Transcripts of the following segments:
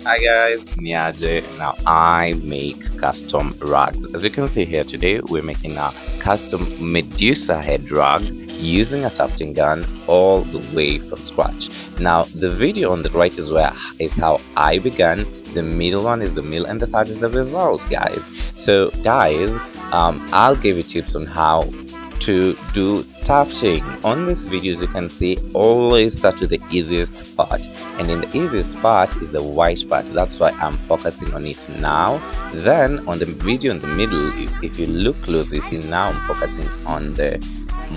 Hi guys, Niaje. Now I make custom rugs. As you can see here today, we're making a custom Medusa head rug using a tufting gun all the way from scratch. Now the video on the right is how I began. The middle one is the middle, and the third is the result, guys. So guys, I'll give you tips on how to do tufting. On this video, as you can see, always start with the easiest part, and in the easiest part is the white part. That's why I'm focusing on it now. Then on the video in the middle, if you look close, you see now I'm focusing on the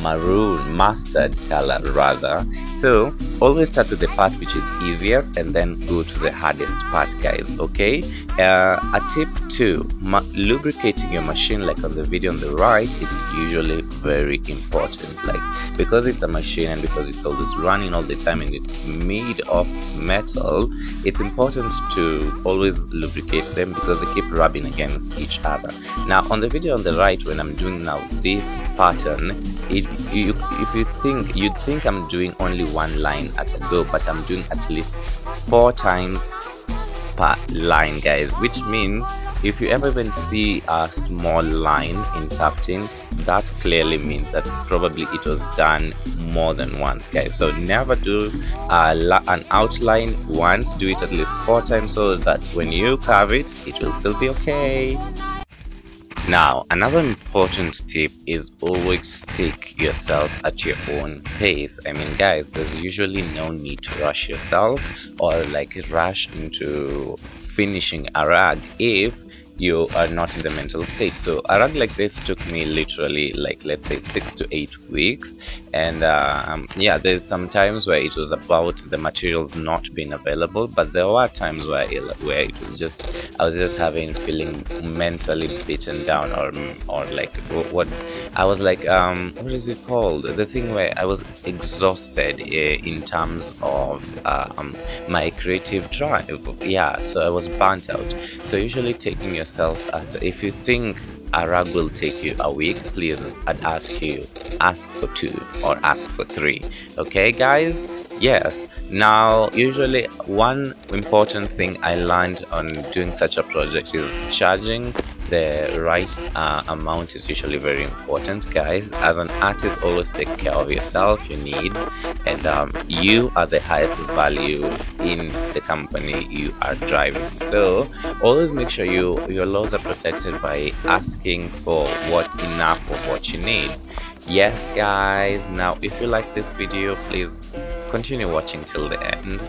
maroon mustard color rather. So always start with the part which is easiest and then go to the hardest part, guys. Okay, a tip 2, lubricating your machine. Like on the video on the right, it's usually very important, like because it's a machine and because it's always running all the time and it's made of metal, it's important to always lubricate them because they keep rubbing against each other. Now on the video on the right, when I'm doing now this pattern, if you'd think I'm doing only one line at a go, but I'm doing at least 4 times per line, guys, which means if you ever even see a small line in tufting, that clearly means that probably it was done more than once, guys. So never do an outline once, do it at least 4 times so that when you carve it, it will still be okay. Now, another important tip is always take yourself at your own pace. I mean, guys, there's usually no need to rush yourself or like rush into finishing a rug if you are not in the mental state. So a rug like this took me literally, like, let's say 6 to 8 weeks, and yeah, there's some times where it was about the materials not being available, but there were times where it was just, I was just feeling mentally beaten down, or like what I was like, what is it called, the thing where I was exhausted in terms of my creative drive. Yeah, so I was burnt out. So usually taking yourself at, if you think a rug will take you a week, please, I'd ask for 2 or ask for 3. Okay, guys? Yes. Now, usually one important thing I learned on doing such a project is charging the right amount is usually very important, guys. As an artist, always take care of yourself, your needs, and you are the highest value in the company you are driving. So always make sure your laws are protected by asking for enough of what you need. Yes, guys. Now if you like this video, please continue watching till the end.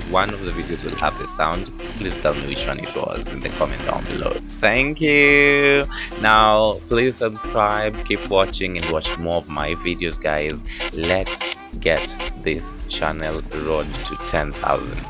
One of the videos will have the sound. Please tell me which one it was in the comment down below. Thank you. Now please subscribe, keep watching, and watch more of my videos, guys. Let's get this channel road to 10,000.